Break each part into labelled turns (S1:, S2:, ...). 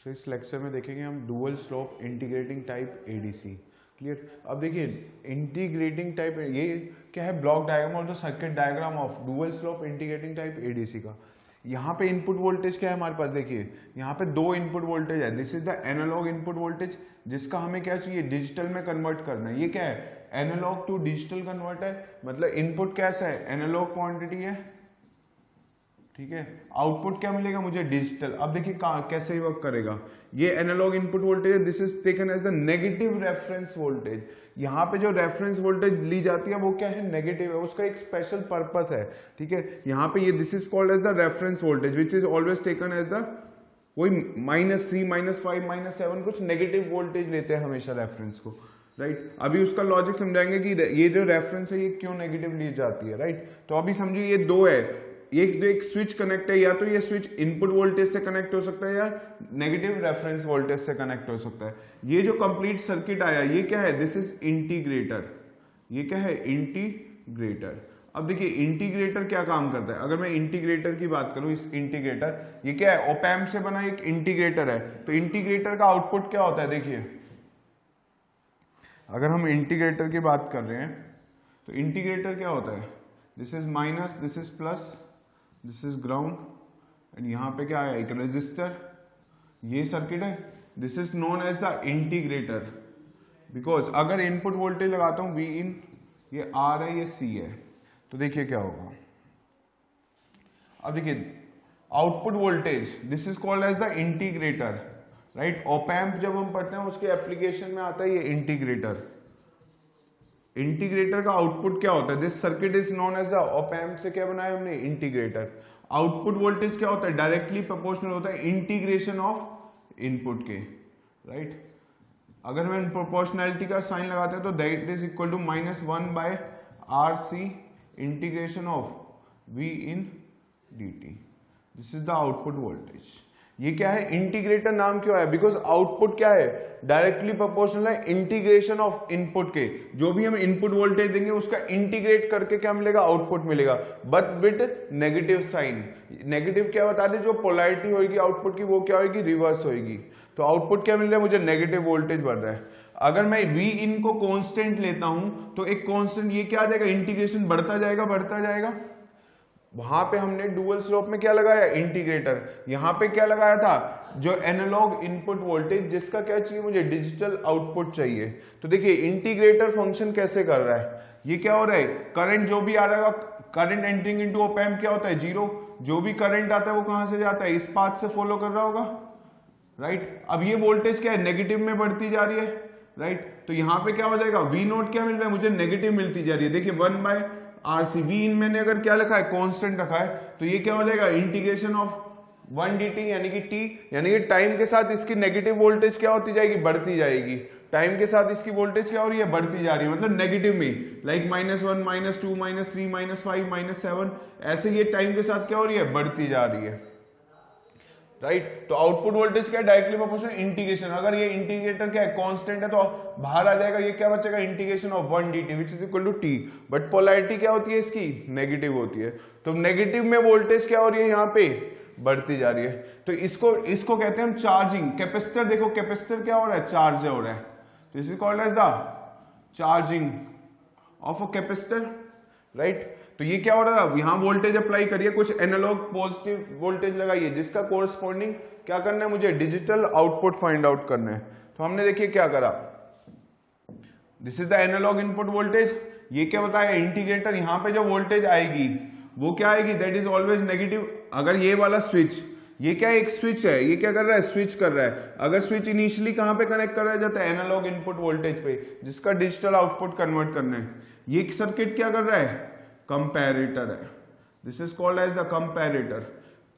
S1: तो इस लेक्चर में देखेंगे हम dual slope integrating type ADC. Clear. अब देखिए इंटीग्रेटिंग टाइप ये क्या है, ब्लॉक डायग्राम और the circuit diagram of dual slope integrating type ADC का। यहाँ पे इनपुट वोल्टेज क्या है हमारे पास, देखिए यहाँ पे दो इनपुट वोल्टेज है। This is the analog input voltage जिसका हमें क्या चाहिए, डिजिटल में कन्वर्ट करना है। ये क्या है, एनालॉग टू डिजिटल कन्वर्ट है, मतलब इनपुट कैसा है, एनालॉग क्वांटिटी है, ठीक है। आउटपुट क्या मिलेगा मुझे, डिजिटल। अब देखिए कैसे वर्क करेगा। ये एनालॉग इनपुट वोल्टेज है, this is taken as the negative reference voltage. यहाँ पे जो रेफरेंस वोल्टेज ली जाती है वो क्या है, नेगेटिव है, उसका एक स्पेशल पर्पस है, ठीक है। यहाँ पे ये this is called as the reference voltage which is always taken as the वही -3 -5 -7 कुछ नेगेटिव वोल्टेज लेते हैं हमेशा रेफरेंस को, राइट। अभी उसका लॉजिक समझाएंगे कि ये जो रेफरेंस है ये क्यों नेगेटिव ली जाती है, राइट। तो अभी समझिए ये दो है, एक स्विच कनेक्ट है, या तो ये स्विच इनपुट वोल्टेज से कनेक्ट हो सकता है या नेगेटिव रेफरेंस वोल्टेज से कनेक्ट हो सकता है। ये जो कंप्लीट सर्किट आया ये क्या है, दिस इज इंटीग्रेटर। ये क्या है, इंटीग्रेटर। अब देखिए इंटीग्रेटर क्या काम करता है। अगर मैं इंटीग्रेटर की बात करूं, इस इंटीग्रेटर ये क्या है, ऑप एम्प से बना एक इंटीग्रेटर है। तो इंटीग्रेटर का आउटपुट क्या होता है, देखिए अगर हम इंटीग्रेटर की बात कर रहे हैं तो इंटीग्रेटर क्या होता है, this is minus, this is plus, this is ground and यहाँ पे क्या है, एक रेजिस्टर। ये सर्किट है, this is known as the integrator. Because अगर इनपुट वोल्टेज लगाता हूं वी इन, ये आर है ये सी है, तो देखिए क्या होगा। अब देखिए output voltage, this is called as the integrator, right. Op amp जब हम पढ़ते हैं उसके एप्लीकेशन में आता है ये इंटीग्रेटर। इंटीग्रेटर का आउटपुट क्या होता है, this circuit is known as the op amp से क्या बनाया हमने, इंटीग्रेटर। आउटपुट वोल्टेज क्या होता है, डायरेक्टली प्रोपोर्शनल होता है इंटीग्रेशन ऑफ इनपुट के, राइट। अगर मैं प्रोपोर्शनैलिटी का साइन लगाते हैं तो that is equal to -1/RC integration of V in dt। This is the output voltage. ये क्या है, इंटीग्रेटर नाम क्यों है, बिकॉज आउटपुट क्या है, डायरेक्टली प्रोपोर्शनल है इंटीग्रेशन ऑफ इनपुट के। जो भी हम इनपुट वोल्टेज देंगे उसका इंटीग्रेट करके क्या मिलेगा, आउटपुट मिलेगा, but with negative sign. Negative क्या बता दें, जो पोलैरिटी होगी आउटपुट की वो क्या होगी, रिवर्स होगी। तो आउटपुट क्या मिल रहा है मुझे, नेगेटिव वोल्टेज बढ़ रहा है। अगर मैं V इन को कांस्टेंट लेता हूं तो एक कांस्टेंट ये क्या आ जाएगा, इंटीग्रेशन बढ़ता जाएगा बढ़ता जाएगा। वहां पे हमने डुअल स्लोप में क्या लगाया, इंटीग्रेटर। यहां पे क्या लगाया था, जो एनालॉग इनपुट वोल्टेज जिसका क्या चाहिए मुझे, डिजिटल आउटपुट चाहिए। तो देखिए इंटीग्रेटर फंक्शन कैसे कर रहा है, ये क्या हो रहा है, करंट जो भी आ रहा है, current entering into op amp क्या होता है, 0। जो भी करंट आता है वो कहां से जाता है, इस पाथ से फॉलो कर रहा होगा, राइट। अब ये वोल्टेज क्या है, नेगेटिव में बढ़ती जा रही है, राइट। तो यहां पे क्या हो जाएगा, V नोट क्या मिल रहा है मुझे, नेगेटिव मिलती जा रही है। देखिए 1/RC, V इन मैंने अगर क्या लिखा है, कांस्टेंट रखा है, तो ये क्या हो जाएगा, इंटीग्रेशन ऑफ 1 dt यानी कि t, यानी कि टाइम के साथ इसकी नेगेटिव वोल्टेज क्या होती जाएगी, बढ़ती जाएगी। टाइम के साथ इसकी वोल्टेज क्या हो रही है, बढ़ती जा रही है, मतलब नेगेटिव में, लाइक -1 -2 -3 -5 -7, ऐसे ये टाइम के साथ क्या हो रही है, बढ़ती जा रही है, राइट। तो आउटपुट वोल्टेज क्या है, डायरेक्टली प्रोपोर्शनल इंटीग्रेशन। अगर ये इंटीग्रेटर क्या है, कांस्टेंट है, तो बाहर आ जाएगा, ये क्या बचेगा, integration of 1 dt which is equal to t। But polarity क्या होती है इसकी, नेगेटिव होती है। तो नेगेटिव में वोल्टेज क्या हो रही है, यहाँ पे बढ़ती जा रही है। तो इसको कहते हैं हम चार्जिंग। कैपेसिटर देखो, कैपेसिटर क्या हो रहा है, चार्ज हो रहा है, तो this is called as the charging of a capacitor, right. तो ये क्या हो रहा है, यहां वोल्टेज अप्लाई करिए, कुछ एनालॉग पॉजिटिव वोल्टेज लगाइए, जिसका कोरस्पॉन्डिंग क्या करना है मुझे, डिजिटल आउटपुट फाइंड आउट करना है। तो हमने देखिए क्या करा, this is the analog input voltage. ये क्या बताया, इंटीग्रेटर। यहां पे जो वोल्टेज आएगी वो क्या आएगी, दैट इज ऑलवेज नेगेटिव। अगर ये वाला स्विच, ये क्या एक स्विच है, ये क्या कर रहा है, स्विच कर रहा है। अगर स्विच इनिशियली कहां पे कनेक्ट कराया जाता है, एनालॉग इनपुट वोल्टेज पे, जिसका डिजिटल आउटपुट कन्वर्ट करना है। ये सर्किट क्या कर रहा है, कंपैरेटर है, this is called as the comparator.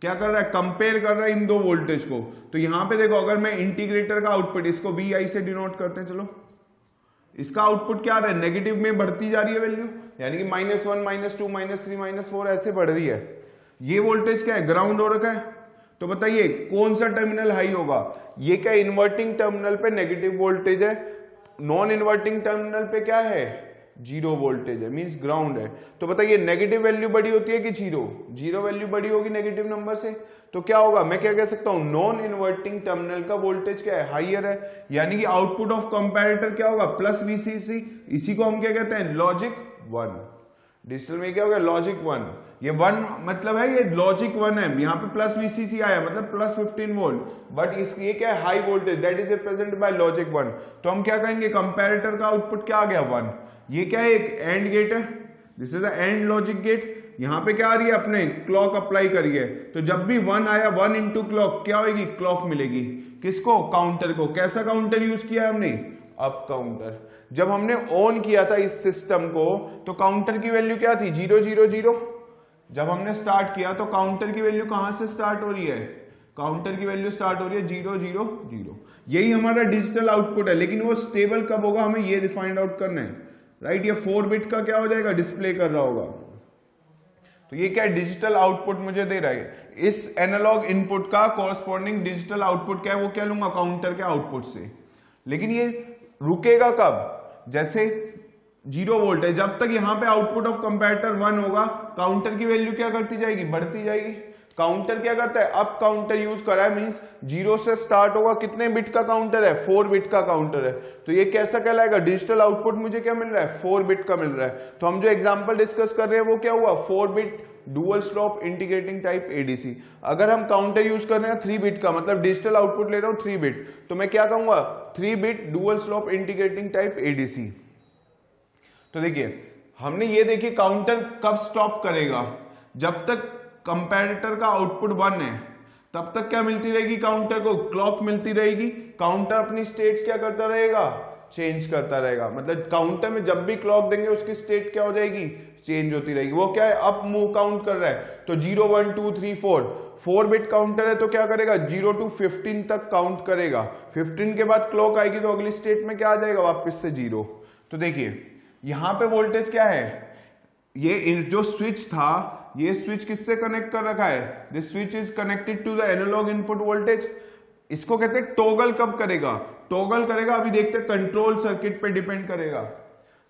S1: क्या कर रहा है, कंपेयर कर रहा है इन दो वोल्टेज को। तो यहां पे देखो, अगर मैं इंटीग्रेटर का आउटपुट, इसको VI से डिनोट करते हैं, चलो, इसका आउटपुट क्या आ रहा है, नेगेटिव में बढ़ती जा रही है वैल्यू, यानी कि -1 -2 -3 -4 ऐसे बढ़ रही है। ये वोल्टेज क्या है, ग्राउंड हो रखा है। तो बताइए कौन सा टर्मिनल हाई होगा, ये क्या इन्वर्टिंग टर्मिनल पे नेगेटिव वोल्टेज है, नॉन इन्वर्टिंग टर्मिनल पे क्या है, जीरो वोल्टेज है, मींस ग्राउंड है। तो बताइए नेगेटिव वैल्यू बड़ी होती है कि जीरो? जीरो वैल्यू बड़ी होगी नेगेटिव नंबर से, तो क्या होगा, मैं क्या कह सकता हूं, नॉन इन्वर्टिंग टर्मिनल का वोल्टेज क्या है, हाइयर है, यानी कि आउटपुट ऑफ कंपैरेटर क्या होगा, प्लस वीसीसी। इसी को हम क्या कहते हैं, लॉजिक 1। डिजिटल में क्या होगा, लॉजिक 1। ये 1 मतलब है ये लॉजिक 1 है, यहाँ पे प्लस वीसीसी आया मतलब प्लस 15 वोल्ट, बट ये क्या है, high voltage, that is represent by logic 1। तो हम क्या कहेंगे, कंपैरेटर का आउटपुट क्या आ गया, 1। ये क्या है, एक एंड गेट है, this is the and logic gate. यहाँ पे क्या आ रही है, अपने क्लॉक अप्लाई करिए, तो जब भी 1 आया, 1 इंटू क्लॉक क्या होगी, क्लॉक मिलेगी। किसको, काउंटर को। कैसा काउंटर यूज किया है हमने, अप काउंटर। जब हमने ऑन किया था इस सिस्टम को तो काउंटर की वैल्यू क्या थी, 0 0 0। जब हमने स्टार्ट किया तो काउंटर की वैल्यू कहां से स्टार्ट हो रही है, काउंटर की वैल्यू स्टार्ट हो रही है 0 0 0। यही हमारा डिजिटल आउटपुट है, लेकिन वो स्टेबल कब होगा, हमें ये फाइंड आउट करना है, राइट। ये 4 बिट का क्या हो जाएगा, डिस्प्ले कर रहा होगा। तो ये क्या डिजिटल आउटपुट मुझे दे रहा है, इस एनालॉग इनपुट का कॉरस्पॉन्डिंग डिजिटल आउटपुट क्या है, वो क्या लूंगा, काउंटर के आउटपुट से। लेकिन ये रुकेगा कब, जैसे 0 वोल्ट है, जब तक यहां पे आउटपुट ऑफ कंपैरेटर 1 होगा, काउंटर की वैल्यू क्या करती जाएगी, बढ़ती जाएगी। काउंटर क्या करता है, अप काउंटर यूज करा है, मींस 0 से स्टार्ट होगा। कितने बिट का काउंटर है, 4 बिट का काउंटर है। तो ये कैसा कहलाएगा, डिजिटल आउटपुट मुझे क्या मिल रहा है, 4 बिट का मिल रहा है। तो हम जो एग्जांपल डिस्कस कर रहे हैं वो क्या हुआ, 4 bit dual slope integrating type ADC. अगर हम काउंटर यूज कर रहे हैं 3 बिट का, मतलब डिजिटल आउटपुट ले रहा हूं 3 बिट, तो मैं क्या कहूंगा, 3 bit dual slope integrating type ADC. तो देखिए हमने ये देखिए काउंटर कब स्टॉप करेगा, जब तक कंपैरेटर का आउटपुट 1 है तब तक क्या मिलती रहेगी, काउंटर को क्लॉक मिलती रहेगी। काउंटर अपनी स्टेट्स क्या करता रहेगा, चेंज करता रहेगा। मतलब काउंटर में जब भी क्लॉक देंगे उसकी स्टेट क्या हो जाएगी, चेंज होती रहेगी। वो क्या है, अप मूव काउंट कर रहा है, तो 0 1 2 3 4 बिट काउंटर है, तो क्या करेगा, 0 to 15 तक काउंट करेगा। 15 के बाद क्लॉक आएगी तो अगली स्टेट में क्या आ जाएगा, वापस से 0। तो देखिए यहां पे वोल्टेज क्या है, ये जो स्विच था, ये स्विच किससे कनेक्ट कर रखा है, this switch is connected to the analog input voltage. इसको कहते हैं टॉगल कब करेगा, टॉगल करेगा अभी देखते हैं, कंट्रोल सर्किट पे डिपेंड करेगा।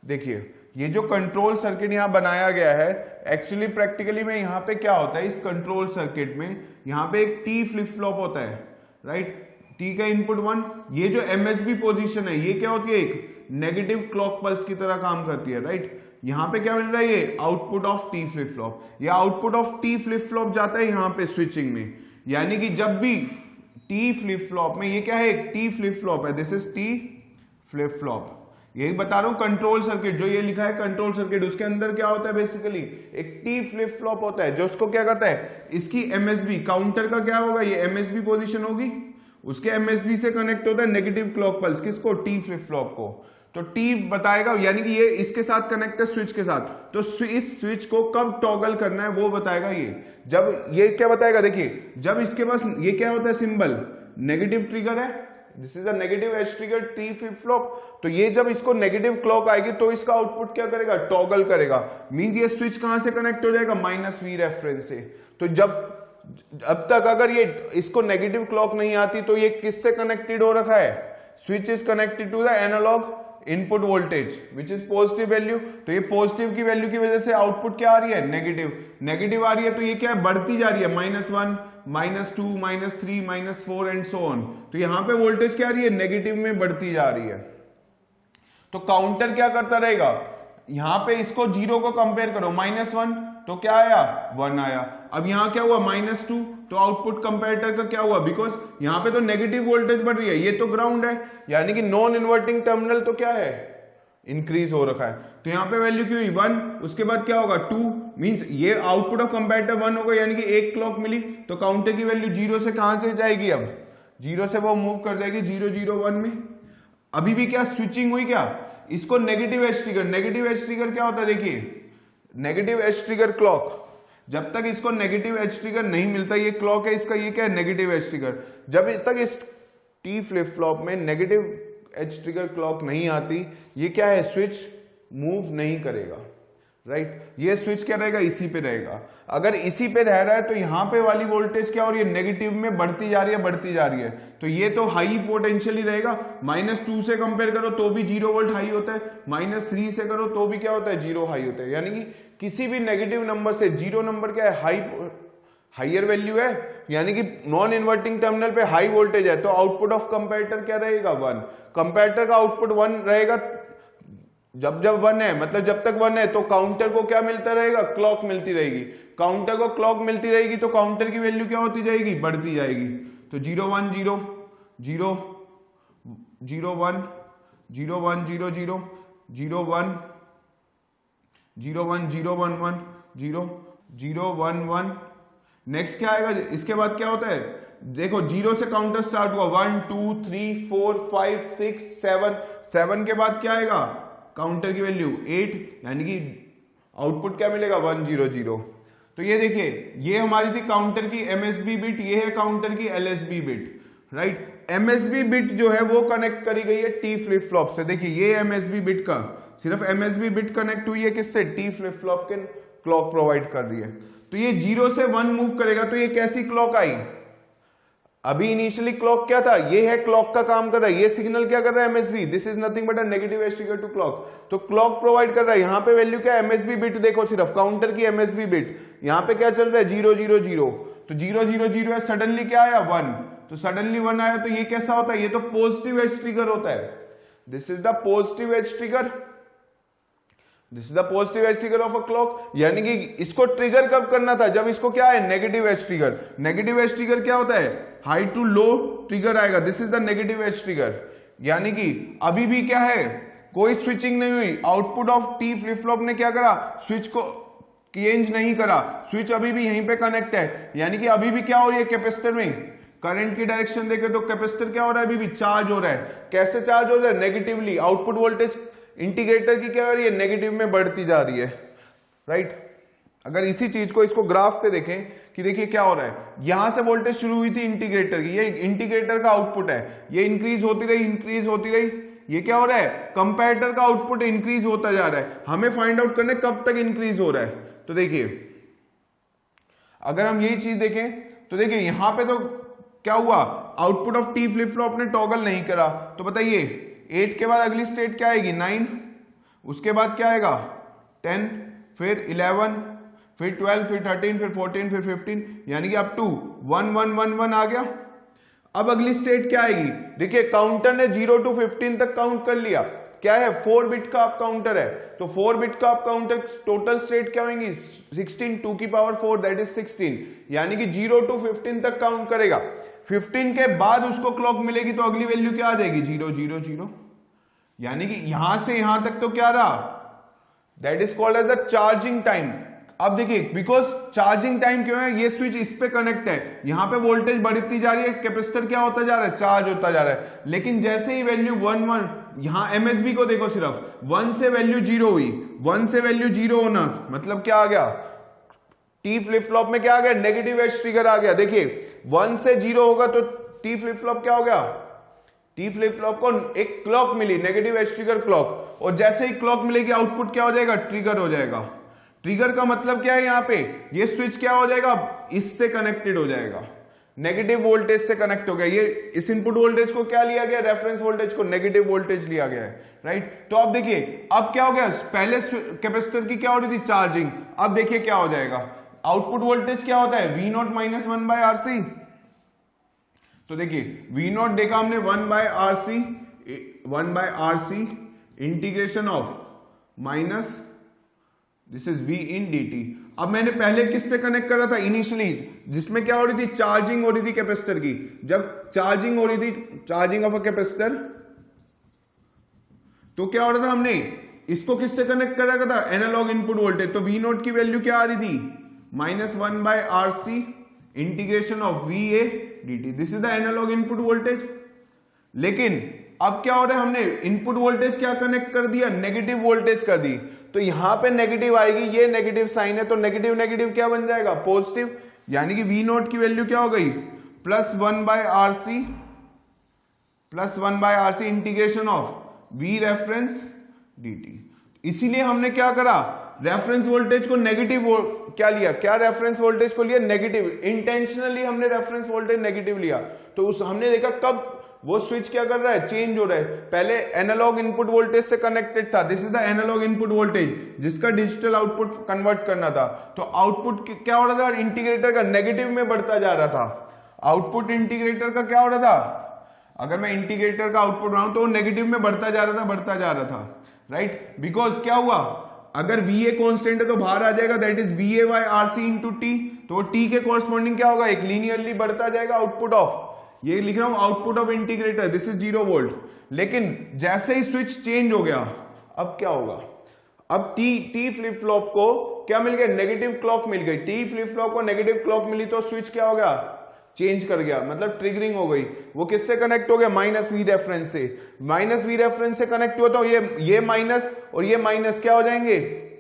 S1: देखिए ये जो कंट्रोल सर्किट यहां बनाया गया है, एक्चुअली प्रैक्टिकली में यहां पे क्या होता है, इस कंट्रोल सर्किट में यहां पे एक टी फ्लिप फ्लॉप होता है, राइट। टी का इनपुट 1, ये जो एमएसबी पोजीशन है ये क्या होती है, एक नेगेटिव क्लॉक पल्स की तरह काम करती है, राइट। यहां पे क्या मिल रहा है, ये output of T flip flop. ये output of T flip flop जाता है यहां पे स्विचिंग में, यानी कि जब भी टी फ्लिप फ्लॉप में, ये क्या है, एक टी फ्लिप फ्लॉप है, this is T flip flop. यही बता रहा हूं कंट्रोल सर्किट, जो ये लिखा है कंट्रोल सर्किट, उसके अंदर क्या होता है, बेसिकली एक टी फ्लिप फ्लॉप होता है, जो उसको क्या करता है, इसकी एमएसबी, काउंटर का क्या होगा, ये एमएसबी पोजीशन होगी, उसके एमएसबी से कनेक्ट होता है नेगेटिव क्लॉक पल्स, किसको, टी फ्लिप फ्लॉप को। तो टी बताएगा, यानी कि ये इसके साथ कनेक्ट है स्विच के साथ, तो इस स्विच को कब टॉगल करना है वो बताएगा ये। जब ये क्या बताएगा, देखिए जब इसके पास ये क्या होता है, सिंबल नेगेटिव ट्रिगर है, this is a negative edge trigger T flip flop. तो ये जब इसको नेगेटिव क्लॉक आएगी तो इसका आउटपुट क्या करेगा, टॉगल करेगा। मींस ये स्विच कहां से कनेक्ट हो जाएगा, -V रेफरेंस से। तो जब अब तक अगर ये इसको नेगेटिव क्लॉक नहीं आती तो ये किससे कनेक्टेड हो रखा है, switch is connected to the analog input voltage which is positive value. तो ये पॉजिटिव की वैल्यू की वजह से आउटपुट क्या आ रही है, नेगेटिव। नेगेटिव आ रही है तो ये क्या है, बढ़ती जा रही है, -1 -2 -3 -4 एंड सो ऑन। तो यहां पे वोल्टेज क्या आ रही है, नेगेटिव में बढ़ती जा रही है। तो काउंटर क्या करता रहेगा, यहां पे इसको 0 को कंपेयर करो, -1 तो क्या आया, 1 आया। अब यहां क्या हुआ, -2 तो आउटपुट कंपैरेटर का क्या हुआ, बिकॉज यहां पे तो नेगेटिव वोल्टेज बढ़ रही है, ये तो ग्राउंड है, यानी कि नॉन इन्वर्टिंग टर्मिनल तो क्या है, इंक्रीज हो रखा है। तो यहां पे वैल्यू क्यों हुई 1, उसके बाद क्या होगा 2, मींस ये आउटपुट ऑफ कंपैरेटर 1 होगा, यानी कि एक क्लॉक मिली, तो काउंटर की वैल्यू 0 से कहां से जाएगी, अब 0 से वो मूव कर जाएगी 0 0 1 में। अभी भी क्या स्विचिंग हुई, क्या इसको negative edge trigger, negative edge trigger क्या होता है, देखिए नेगेटिव एज ट्रिगर क्लॉक, जब तक इसको नेगेटिव एज ट्रिगर नहीं मिलता, ये क्लॉक है इसका, ये क्या है, नेगेटिव एज ट्रिगर। जब तक इस टी फ्लिप फ्लॉप में नेगेटिव एज ट्रिगर क्लॉक नहीं आती, ये क्या है, स्विच मूव नहीं करेगा, राइट। ये स्विच क्या रहेगा, इसी पे रहेगा। अगर इसी पे रह रहा है तो यहाँ पे वाली वोल्टेज क्या हो रही है, नेगेटिव में बढ़ती जा रही है, बढ़ती जा रही है, तो ये तो हाई पोटेंशियली रहेगा। -2 से कंपेयर करो तो भी 0 वोल्ट हाई होता है, -3 से करो तो भी क्या होता है, 0 हाई होता है। यानी कि किसी भी नेगेटिव नंबर से 0 नंबर क्या है, हाइयर वैल्यू है, यानी कि नॉन इन्वर्टिंग टर्मिनल पे हाई वोल्टेज है, तो आउटपुट ऑफ कंपैरेटर क्या रहेगा, 1। कंपैरेटर का आउटपुट 1 रहेगा। जब 1 है मतलब जब तक 1 है तो काउंटर को क्या मिलता रहेगा, क्लॉक मिलती रहेगी। काउंटर को क्लॉक मिलती रहेगी तो काउंटर की वैल्यू क्या होती जाएगी, बढ़ती जाएगी। तो 0 1 0 0 0 1 0 1 0 0 0 1 0 1 0 1 1 0 0 1 1। नेक्स्ट क्या आएगा, इसके बाद क्या होता है, देखो 0 से काउंटर स्टार्ट हुआ, 1 2 3 4 5 6 7, 7 के बाद क्या आएगा, काउंटर की वैल्यू 8, यानी कि आउटपुट क्या मिलेगा, 1 0 0। तो ये देखिए, ये हमारी थी काउंटर की एमएसबी बिट, ये है काउंटर की LSB bit, right. MSB bit जो है वो कनेक्ट करी गई है टी फ्लिप फ्लॉप से। देखिए ये एमएसबी बिट का, सिर्फ एमएसबी बिट कनेक्ट हुई है किससे, टी फ्लिप फ्लॉप के क्लॉक प्रोवाइड कर रही है। तो ये 0 से 1 मूव करेगा, तो ये कैसी क्लॉक आई, अभी इनिशियली क्लॉक क्या था, ये है क्लॉक का काम कर रहा है, ये सिग्नल क्या कर रहा है, MSB, this is nothing but a negative edge trigger to clock. तो क्लॉक प्रोवाइड कर रहा है, यहां पे वैल्यू क्या है, एमएसबी बिट, देखो सिर्फ काउंटर की एमएसबी बिट, यहां पे क्या चल रहा है, 0 0 0, तो 0 0 0 है, सडनली क्या आया, 1, तो सडनली 1 आया, तो ये कैसा होता है, ये तो पॉजिटिव एज ट्रिगर होता है, this is the positive edge trigger, this is the positive edge trigger of a clock. यानी कि इसको ट्रिगर कब करना था, जब इसको क्या है, negative edge trigger. Negative edge trigger क्या होता है, हाई टू लो ट्रिगर आएगा, this is the negative edge trigger. यानी कि अभी भी क्या है, कोई स्विचिंग नहीं हुई, output of T flip flop ने क्या करा, स्विच को चेंज नहीं करा, स्विच अभी भी यहीं पे कनेक्ट है, यानी कि अभी भी क्या हो रही है, कैपेसिटर में करंट की डायरेक्शन देखे तो कैपेसिटर क्या हो रहा है, अभी भी चार्ज हो रहा है। कैसे चार्ज हो रहा है, नेगेटिवली। आउटपुट वोल्टेज इंटीग्रेटर की क्या हो रही है, नेगेटिव में बढ़ती जा रही है, राइट। अगर इसी चीज को, इसको ग्राफ से देखें कि देखिए क्या हो रहा है, यहां से वोल्टेज शुरू हुई थी इंटीग्रेटर की, ये इंटीग्रेटर का आउटपुट है, ये इंक्रीज होती रही, इंक्रीज होती रही, ये क्या हो रहा है, कंपैरेटर का आउटपुट इंक्रीज होता जा रहा है। हमें फाइंड आउट करना है कब तक इंक्रीज हो रहा है। तो देखिए अगर हम यही चीज देखें तो देखिए यहां पे तो क्या हुआ, output of T flip flop ने टॉगल नहीं करा, तो बताइए 8 के बाद अगली स्टेट क्या आएगी, 9, उसके बाद क्या आएगा 10, फिर 11, फिर 12, फिर 13, फिर 14, फिर 15, यानी कि अप टू 1 1 1 1 आ गया। अब अगली स्टेट क्या आएगी, देखिए काउंटर ने 0 to 15 तक काउंट कर लिया, क्या है 4 बिट का आप काउंटर है, तो 4 बिट का आप काउंटर, टोटल स्टेट क्या होंगी 16, 2 की पावर 4 दैट इज 16, यानी कि 0 to 15 तक काउंट करेगा। 15 के बाद उसको क्लॉक मिलेगी तो अगली वैल्यू क्या आ जाएगी, 0 0 0, यानी कि यहां से यहां तक तो क्या रहा, that is called as the charging time. अब देखिए बिकॉज चार्जिंग टाइम क्यों है, ये स्विच इस पे कनेक्ट है, यहां पे वोल्टेज बढ़ती जा रही है, कैपेसिटर क्या होता जा रहा है, चार्ज होता जा रहा है, लेकिन जैसे ही वैल्यू 1 1, यहां एमएसबी को देखो सिर्फ 1 से वैल्यू 0 हुई, 1 से वैल्यू 0 होना मतलब क्या आ गया, टी फ्लिप फ्लॉप में क्या आ गया, नेगेटिव एज ट्रिगर आ गया। देखिए 1 से 0 होगा तो टी फ्लिप फ्लॉप क्या हो गया, टी फ्लिप फ्लॉप को एक क्लॉक मिली, नेगेटिव एज ट्रिगर क्लॉक, और जैसे ही क्लॉक मिलेगी आउटपुट क्या हो जाएगा, ट्रिगर हो जाएगा। ट्रिगर का मतलब क्या है, यहां पे ये स्विच क्या हो जाएगा, इससे कनेक्टेड हो जाएगा, नेगेटिव वोल्टेज से कनेक्ट हो गया। ये इस इनपुट वोल्टेज को क्या लिया गया, रेफरेंस वोल्टेज को नेगेटिव वोल्टेज लिया गया है, राइट। तो अब देखिए अब क्या हो गया, पहले कैपेसिटर की क्या हो रही थी, चार्जिंग, अब देखिए क्या हो जाएगा, आउटपुट वोल्टेज क्या होता है, V0 माइनस 1/RC। तो देखिए V0 देखा हमने 1/RC integration of minus this is V in dt। अब मैंने पहले किससे कनेक्ट करा था, इनिशियली जिसमें क्या हो रही थी, चार्जिंग हो रही थी कैपेसिटर की। जब चार्जिंग हो रही थी, चार्जिंग ऑफ अ कैपेसिटर, तो क्या हो रहा था, हमने इसको किससे कनेक्ट कर रखा था, एनालॉग इनपुट वोल्टेज। तो V0 की वैल्यू क्या आ रही थी, -1/RC integration of VA dt, this is the analog input voltage. लेकिन अब क्या हो रहा है, हमने इनपुट वोल्टेज क्या कनेक्ट कर दिया, नेगेटिव वोल्टेज कर दी, तो यहां पे नेगेटिव आएगी, ये नेगेटिव साइन है, तो नेगेटिव नेगेटिव क्या बन जाएगा, पॉजिटिव, यानी कि V0 की वैल्यू क्या हो गई, +1/RC integration of V reference dt। इसीलिए हमने क्या करा, रेफरेंस वोल्टेज को नेगेटिव क्या लिया, क्या रेफरेंस वोल्टेज को लिया नेगेटिव, इंटेंशनली हमने रेफरेंस वोल्टेज नेगेटिव लिया। तो उस हमने देखा कब वो स्विच क्या कर रहा है, चेंज हो रहा है। पहले एनालॉग इनपुट वोल्टेज से कनेक्टेड था, this is the analog input voltage जिसका डिजिटल आउटपुट कन्वर्ट करना था। तो आउटपुट क्या हो रहा था, इंटीग्रेटर का नेगेटिव में बढ़ता जा रहा था। आउटपुट इंटीग्रेटर का क्या हो रहा था, अगर मैं इंटीग्रेटर का आउटपुट बनाऊं तो नेगेटिव में बढ़ता जा रहा था, बढ़ता जा रहा था, राइट। बिकॉज क्या हुआ, अगर VA कांस्टेंट है तो बाहर आ जाएगा, that is VA by RC into T. तो T के कॉरस्पॉन्डिंग क्या होगा, एक लीनियरली बढ़ता जाएगा आउटपुट ऑफ, ये लिख रहा हूं output of integrator, this is 0 volt. लेकिन जैसे ही स्विच चेंज हो गया, अब क्या होगा, अब टी फ्लिप फ्लॉप को क्या मिल गया, नेगेटिव क्लॉक मिल गई। टी फ्लिप फ्लॉप को नेगेटिव क्लॉक मिली तो स्विच क्या हो गया, चेंज कर गया, मतलब ट्रिगरिंग हो गई। वो किससे कनेक्ट हो गया, माइनस वी रेफरेंस से। माइनस वी रेफरेंस से कनेक्ट हुआ तो ये माइनस और ये माइनस क्या हो जाएंगे,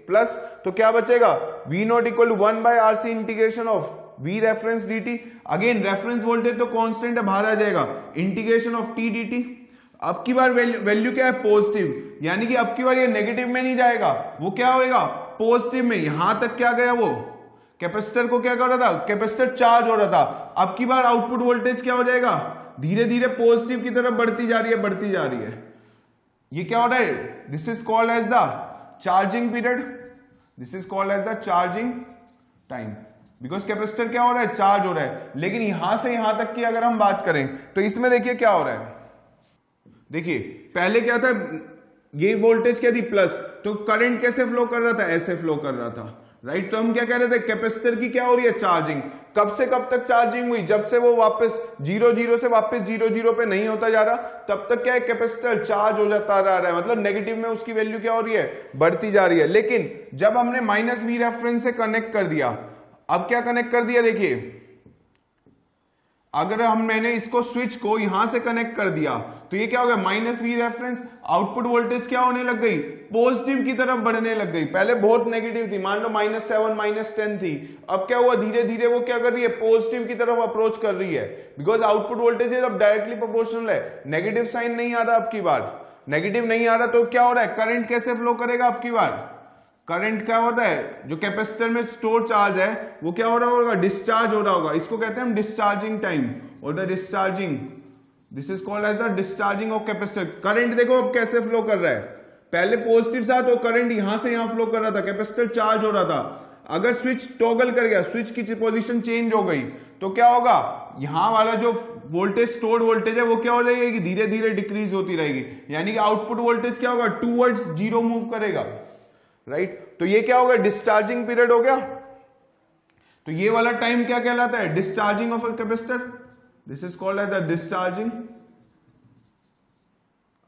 S1: प्लस। तो क्या बचेगा, V not equal to 1 by RC integration of V reference dt। Again reference voltage तो कांस्टेंट है, बाहर आ जाएगा, इंटीग्रेशन ऑफ T dt। अब की बार वैल्यू क्या है, पॉजिटिव, यानी कि अब की बार ये नेगेटिव में नहीं जाएगा, वो क्या होएगा, पॉजिटिव में। यहां तक क्या गया, वो कैपेसिटर को क्या कर रहा था, कैपेसिटर चार्ज हो रहा था। अब की बार आउटपुट वोल्टेज क्या हो जाएगा, धीरे धीरे पॉजिटिव की तरफ बढ़ती जा रही है, बढ़ती जा रही है। ये क्या हो रहा है, this is called as the charging period, this is called as the charging time. Because capacitor क्या हो रहा है, चार्ज हो रहा है। लेकिन यहां से यहां तक की अगर हम बात करें तो इसमें देखिए क्या हो रहा है, देखिए पहले क्या था, ये वोल्टेज क्या थी, प्लस, तो करंट कैसे फ्लो कर रहा था, ऐसे फ्लो कर रहा था, राइट। तो हम क्या कह रहे थे, कैपेसिटर की क्या हो रही है, चार्जिंग। कब से कब तक चार्जिंग हुई, जब से वो वापस 0 से वापस 0 पे नहीं होता जा रहा, तब तक क्या है, कैपेसिटर चार्ज हो जाता रहा है, मतलब नेगेटिव में उसकी वैल्यू क्या हो रही है, बढ़ती जा रही है। लेकिन जब हमने माइनस वी रेफरेंस से कनेक्ट कर दिया, अब क्या कनेक्ट कर दिया, देखिए अगर मैंने इसको स्विच को यहां से कनेक्ट कर दिया तो ये क्या हो गया, minus we reference, output voltage क्या होने लग गई, पॉजिटिव की तरफ बढ़ने लग गई। पहले बहुत नेगेटिव थी, मान लो -7 -10 थी, अब क्या हुआ, धीरे धीरे वो क्या कर रही है, पॉजिटिव की तरफ अप्रोच कर रही है। बिकॉज आउटपुट वोल्टेज अब डायरेक्टली प्रोपोर्शनल है, नेगेटिव साइन नहीं आ रहा, अब की बार नेगेटिव नहीं आ रहा, तो क्या हो रहा है, करंट कैसे फ्लो करेगा, अब की बार करंट क्या होता है, जो कैपेसिटर में स्टोर चार्ज है वो क्या हो रहा होगा, डिस्चार्ज हो रहा होगा। इसको कहते हैं हम डिस्चार्जिंग टाइम, और the discharging, this is called as the discharging of capacitor. Current देखो अब कैसे फ्लो कर रहा है, पहले पॉजिटिव था तो करंट यहां से यहां फ्लो कर रहा था, कैपेसिटर चार्ज हो रहा था। अगर स्विच टॉगल कर गया, स्विच की पोजीशन चेंज हो गई, तो क्या होगा, यहां वाला जो वोल्टेज स्टोर्ड वोल्टेज है वो क्या हो जाएगी, धीरे धीरे डिक्रीज होती रहेगी। यानी कि आउटपुट वोल्टेज क्या होगा, टूवर्ड्स 0 मूव करेगा, राइट। तो ये क्या होगा, डिस्चार्जिंग पीरियड हो गया। तो ये वाला टाइम क्या कहलाता है, discharging of a capacitor, this is called as the discharging.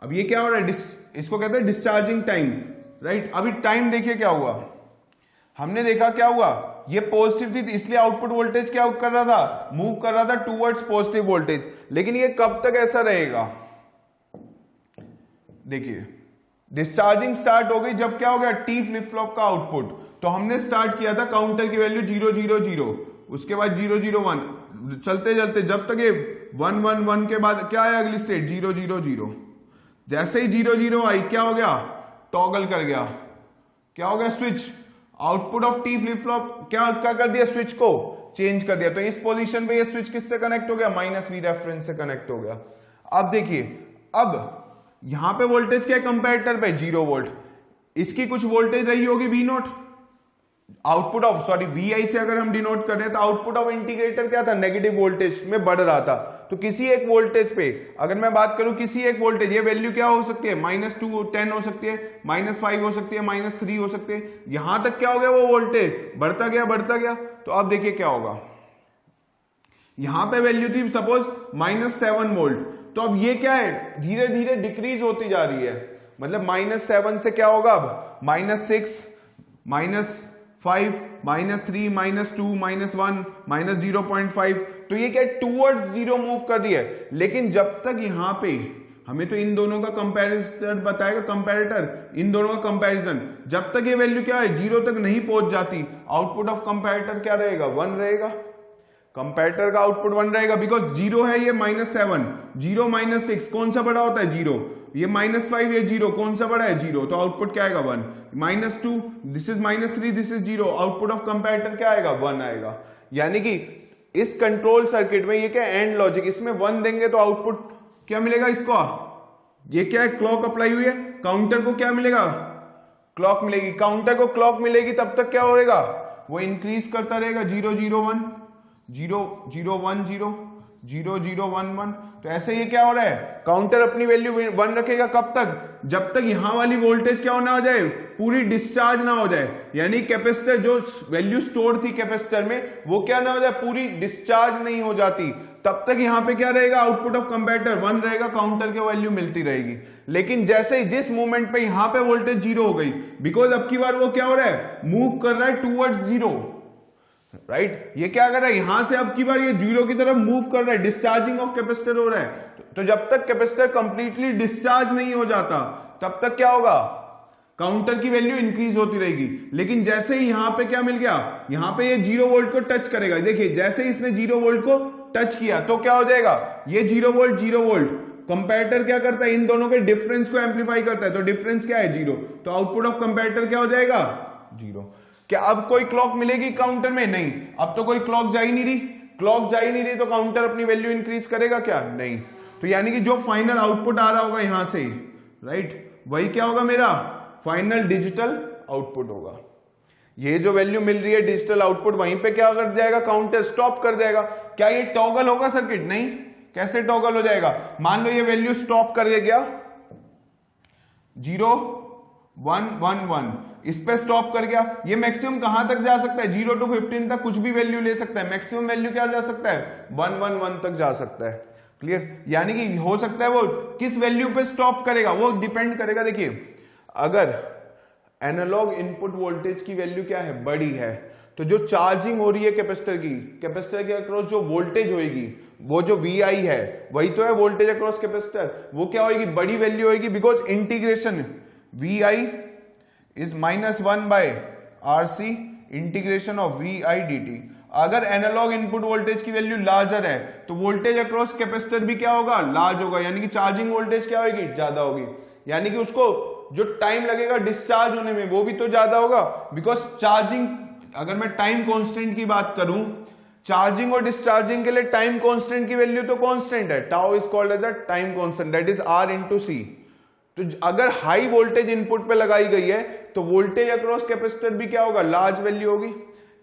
S1: अब ये क्या हो रहा है, इसको कहते हैं डिस्चार्जिंग टाइम, राइट। अभी टाइम देखिए क्या हुआ, हमने देखा क्या हुआ, ये पॉजिटिव थी इसलिए आउटपुट वोल्टेज क्या कर रहा था, मूव कर रहा था टूवर्ड्स पॉजिटिव वोल्टेज। लेकिन ये कब तक ऐसा रहेगा, देखिए डिस्चार्जिंग स्टार्ट हो गई जब क्या हो गया, टी फ्लिप फ्लॉप का आउटपुट। तो हमने स्टार्ट किया था काउंटर की वैल्यू 0 0 0, उसके बाद 0 0 1, चलते चलते जब तक ये 1 1 1 के बाद क्या है अगली स्टेट 0 0 0। जैसे ही 0 0 आई क्या हो गया, टॉगल कर गया, क्या हो गया, switch, output of T flip flop क्या कर दिया, स्विच को चेंज कर दिया। तो इस पोजीशन पे ये स्विच किससे कनेक्ट हो गया, माइनस वी रेफरेंस से कनेक्ट हो गया। अब देखिए, अब यहां पे वोल्टेज क्या है, कंपैरेटर पे 0 वोल्ट, इसकी कुछ वोल्टेज रही होगी V not, output of VI से अगर हम डिनोट कर रहे हैं तो आउटपुट ऑफ इंटीग्रेटर क्या था, नेगेटिव वोल्टेज में बढ़ रहा था। तो किसी एक वोल्टेज पे अगर मैं बात करूं, किसी एक वोल्टेज, ये वैल्यू क्या हो सकती है, -2 10 हो सकती है, -5 हो सकती है, -3 हो सकती है। यहां तक क्या हो गया, वो वोल्टेज बढ़ता गया बढ़ता गया। तो अब देखिए क्या होगा, यहां पे वैल्यू थी सपोज -7 वोल्ट, तो अब ये क्या है, धीरे धीरे डिक्रीज होती जा रही है। मतलब -7 से क्या होगा, अब -6 -5 -3 -2 -1 -0.5, तो ये क्या टूवर्ड्स 0 मूव कर रही है। लेकिन जब तक यहां पे हमें तो इन दोनों का कंपैरिजन बताएगा, कंपैरेटर, इन दोनों का कंपैरिजन, जब तक ये वैल्यू क्या है 0 तक नहीं पहुंच जाती, आउटपुट ऑफ कंपैरेटर क्या रहेगा, 1 रहेगा। कंपैरेटर का आउटपुट 1 रहेगा, बिकॉज 0 है, ये -7, 0 -6 कौन सा बड़ा होता है 0, ये -5 ये 0 कौन सा बड़ा है 0, तो आउटपुट क्या आएगा 1, -2 this is -3 this is 0, output of comparator क्या आएगा 1 आएगा। यानी कि इस कंट्रोल सर्किट में ये क्या एंड लॉजिक, इसमें 1 देंगे तो आउटपुट क्या मिलेगा इसको, ये क्या है क्लॉक अप्लाई हुई है, काउंटर को क्या मिलेगा क्लॉक मिलेगी, काउंटर को क्लॉक मिलेगी तब तक क्या होगा वो इंक्रीज करता रहेगा 0 0 1 0 0 1 0 0 0 1 1, तो ऐसे ये क्या हो रहा है काउंटर अपनी वैल्यू 1 रखेगा कब तक, जब तक यहां वाली वोल्टेज क्या होना हो जाए पूरी डिस्चार्ज ना हो जाए, यानी कैपेसिटर जो वैल्यू स्टोर थी कैपेसिटर में वो क्या ना हो जाए पूरी डिस्चार्ज नहीं हो जाती, तब तक यहां पे क्या रहेगा आउटपुट ऑफ कंपैरेटर 1 रहेगा, काउंटर की वैल्यू मिलती रहेगी। लेकिन जैसे ही जिस मोमेंट पे यहां पे वोल्टेज 0 हो गई, बिकॉज अब की बार वो क्या हो रहा है मूव कर रहा है टूवर्ड्स 0, राइट, ये क्या कर रहा है यहां से अब की बार ये 0 की तरफ मूव कर रहा है, डिस्चार्जिंग ऑफ कैपेसिटर हो रहा है। तो जब तक कैपेसिटर कंप्लीटली डिस्चार्ज नहीं हो जाता तब तक क्या होगा काउंटर की वैल्यू इंक्रीज होती रहेगी। लेकिन जैसे ही यहां पे क्या मिल गया, यहां पे ये 0 वोल्ट को टच करेगा, देखिए जैसे ही इसने 0 वोल्ट को टच किया तो क्या हो जाएगा ये 0 वोल्ट, कंपैरेटर क्या करता है इन दोनों के डिफरेंस को एम्पलीफाई करता है, तो डिफरेंस क्या है 0, तो आउटपुट ऑफ कंपैरेटर क्या हो जाएगा 0। क्या अब कोई क्लॉक मिलेगी काउंटर में, नहीं, अब तो कोई क्लॉक जा ही नहीं रही, क्लॉक जा ही नहीं रही तो काउंटर अपनी वैल्यू इंक्रीज करेगा क्या, नहीं। तो यानी कि जो फाइनल आउटपुट आ रहा होगा यहां से, राइट, वही क्या होगा मेरा फाइनल डिजिटल आउटपुट होगा। ये जो वैल्यू मिल रही है डिजिटल आउटपुट वहीं पे क्या कर जाएगा काउंटर स्टॉप कर देगा। क्या ये टॉगल होगा सर्किट, नहीं, कैसे टॉगल हो जाएगा, मान लो ये वैल्यू स्टॉप कर गया 0 1 1 1, इस पे स्टॉप कर गया, ये मैक्सिमम कहां तक जा सकता है 0 to 15 तक कुछ भी वैल्यू ले सकता है, मैक्सिमम वैल्यू क्या जा सकता है 1 1 1 तक जा सकता है, क्लियर। यानी कि हो सकता है वो किस वैल्यू पे स्टॉप करेगा वो डिपेंड करेगा, देखिए अगर एनालॉग इनपुट वोल्टेज की वैल्यू क्या है बड़ी है तो जो चार्जिंग हो रही है कैपेसिटर के अक्रॉस जो वोल्टेज होगी वो जो VI है वही तो है वोल्टेज अक्रॉस कैपेसिटर, वो क्या होगी बड़ी वैल्यू होगी, because integration VI is -1/RC integration of VI dt। अगर एनालॉग इनपुट वोल्टेज की वैल्यू लार्जर है तो वोल्टेज अक्रॉस कैपेसिटर भी क्या होगा लार्ज होगा, यानी कि चार्जिंग वोल्टेज क्या होगी ज्यादा होगी, यानी कि उसको जो टाइम लगेगा डिस्चार्ज होने में वो भी तो ज्यादा होगा, बिकॉज चार्जिंग, अगर मैं टाइम कांस्टेंट की बात करूं, चार्जिंग और डिस्चार्जिंग के लिए टाइम कांस्टेंट की वैल्यू तो कांस्टेंट है, tau is called as the time constant, that is R/C। तो अगर हाई वोल्टेज इनपुट पे लगाई गई है तो वोल्टेज अक्रॉस कैपेसिटर भी क्या होगा लार्ज वैल्यू होगी,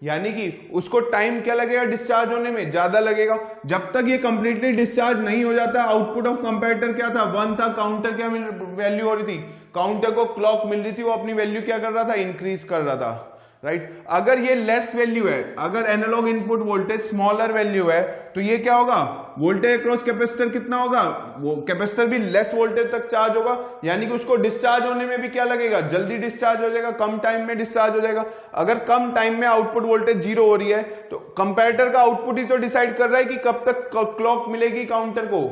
S1: यानी कि उसको टाइम क्या लगेगा डिस्चार्ज होने में ज्यादा लगेगा। जब तक ये कंप्लीटली डिस्चार्ज नहीं हो जाता आउटपुट ऑफ कंपैरेटर क्या था 1 था, काउंटर क्या वैल्यू हो रही थी, काउंटर को क्लॉक मिल रही थी, वो अपनी वैल्यू क्या कर रहा था इंक्रीज कर रहा था, राइट। अगर ये लेस वैल्यू है, अगर analog input voltage smaller value है तो ये क्या होगा वोल्टेज अक्रॉस कैपेसिटर कितना होगा, वो कैपेसिटर भी लेस वोल्टेज तक चार्ज होगा, यानी कि उसको डिस्चार्ज होने में भी क्या लगेगा जल्दी डिस्चार्ज हो जाएगा, कम टाइम में डिस्चार्ज हो जाएगा। अगर कम टाइम में आउटपुट वोल्टेज 0 हो रही है तो कंपैरेटर का आउटपुट ही तो डिसाइड कर रहा है कि कब तक क्लॉक मिलेगी काउंटर को,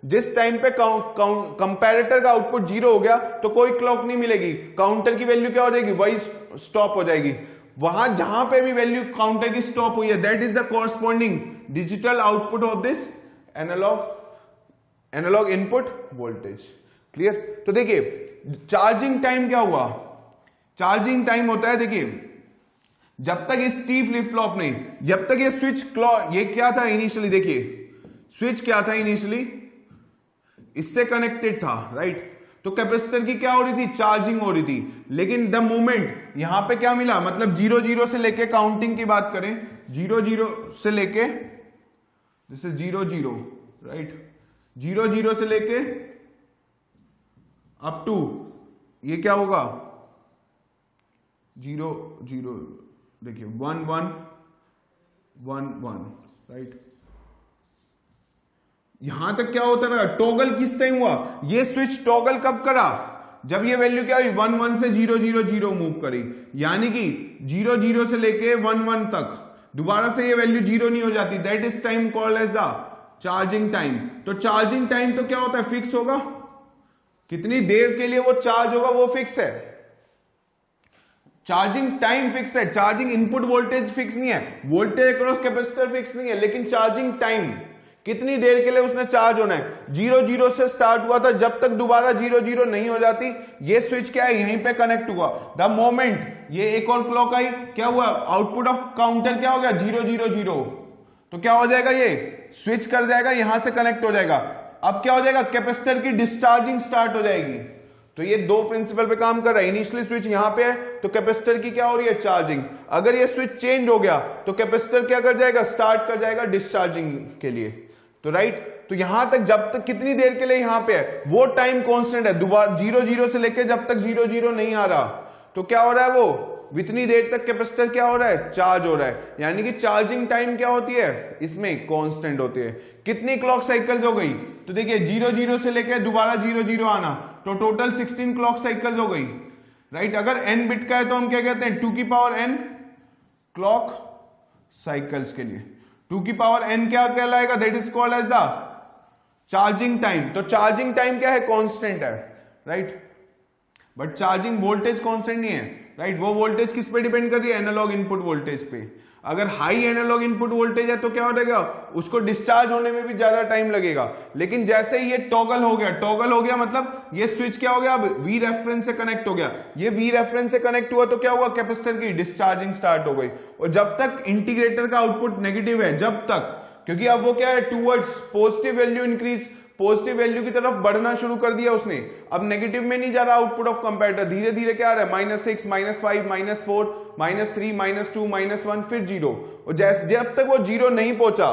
S1: जिस टाइम पे कंपैरेटर का आउटपुट 0 हो गया तो कोई क्लॉक नहीं मिलेगी, काउंटर की वैल्यू क्या हो जाएगी वही स्टॉप हो जाएगी, वहां जहां पे भी वैल्यू काउंटर की स्टॉप हुई है that is the corresponding digital output of this analog input voltage, clear. तो देखिए चार्जिंग टाइम क्या हुआ, चार्जिंग टाइम होता है, देखिए जब तक इस T फ्लिप फ्लॉप नहीं, जब तक ये स्विच ये क्या था इनिशियली, देखिए स्विच क्या था इनिशियली इससे कनेक्टेड था, राइट, तो कैपेसिटर की क्या हो रही थी चार्जिंग हो रही थी, लेकिन द मोमेंट यहां पे क्या मिला, मतलब 0 0 से लेके काउंटिंग की बात करें 0 0 से लेके दिस इज 0 0, राइट, 0 0 से लेके अप टू ये क्या होगा 0 0, देखिए 1 1 1 1, राइट, यहां तक क्या होता रहा टॉगल किस टाइम हुआ, ये स्विच टॉगल कब करा जब ये वैल्यू क्या हुई 1 1 से 0 0 0 मूव करी, यानी कि 0 0 से लेके 1 1 तक दोबारा से ये वैल्यू 0 नहीं हो जाती, that is time called as the charging time. तो चार्जिंग टाइम तो क्या होता है फिक्स होगा, कितनी देर के लिए वो चार्ज होगा वो फिक्स है, चार्जिंग टाइम फिक्स है, चार्जिंग इनपुट वोल्टेज फिक्स नहीं है, वोल्टेज अक्रॉस कैपेसिटर फिक्स नहीं है, लेकिन चार्जिंग टाइम कितनी देर के लिए उसने चार्ज होना है। 0 से स्टार्ट हुआ था, जब तक दोबारा 0 नहीं हो जाती ये स्विच क्या है यहीं पे कनेक्ट हुआ। द मोमेंट ये एक और क्लॉक आई, क्या हुआ, आउटपुट ऑफ काउंटर क्या हो गया 0, तो क्या हो जाएगा, ये स्विच कर जाएगा, यहां से कनेक्ट हो जाएगा। अब क्या हो जाएगा, कैपेसिटर की डिस्चार्जिंग स्टार्ट हो जाएगी। तो ये दो प्रिंसिपल पे काम कर रहा है। इनिशियली स्विच यहां पे है तो कैपेसिटर की क्या हो रही है, चार्जिंग। अगर ये स्विच चेंज हो गया तो कैपेसिटर क्या कर जाएगा, स्टार्ट कर जाएगा डिस्चार्जिंग के लिए। तो राइट, तो यहां तक जब तक कितनी देर के लिए यहां पे है, वो टाइम कांस्टेंट है, दोबारा 0 से लेके जब तक 0 नहीं आ रहा तो क्या हो रहा है, वो इतनी देर तक कैपेसिटर क्या हो रहा है, चार्ज हो रहा है। यानी कि चार्जिंग टाइम क्या होती है इसमें, कांस्टेंट होती है। कितनी क्लॉक साइकिल्स हो गई, तो देखिए 0 से लेके दोबारा 0 आना, तो टोटल 16 क्लॉक साइकिल्स हो गई, राइट। अगर n बिट का है तो हम क्या कहते हैं, 2 की पावर n क्लॉक साइकिल्स के लिए 2 की पावर n क्या कहलाएगा, that is called as the charging time. तो चार्जिंग टाइम क्या है, कांस्टेंट है, right. But charging voltage constant नहीं है, राइट। वो वोल्टेज किस पे डिपेंड कर रही है, एनालॉग इनपुट वोल्टेज पे। अगर हाई एनालॉग इनपुट वोल्टेज है तो क्या हो जाएगा, उसको डिस्चार्ज होने में भी ज्यादा टाइम लगेगा। लेकिन जैसे ही ये टॉगल हो गया मतलब ये स्विच क्या हो गया, अब वी रेफरेंस से कनेक्ट हो गया। ये वी रेफरेंस से कनेक्ट हुआ तो क्या हुआ, कैपेसिटर की डिस्चार्जिंग स्टार्ट हो गई। और जब तक इंटीग्रेटर का आउटपुट नेगेटिव है, जब तक, क्योंकि अब वो क्या है, towards positive value increase, positive value की तरफ बढ़ना शुरू कर दिया उसने। अब नेगेटिव में नहीं जा रहा आउटपुट ऑफ कंपैरेटर, धीरे धीरे क्या आ रहा है, -6, -5, -4, -3, -2, -1, फिर 0। और जब तक वो 0 नहीं पहुंचा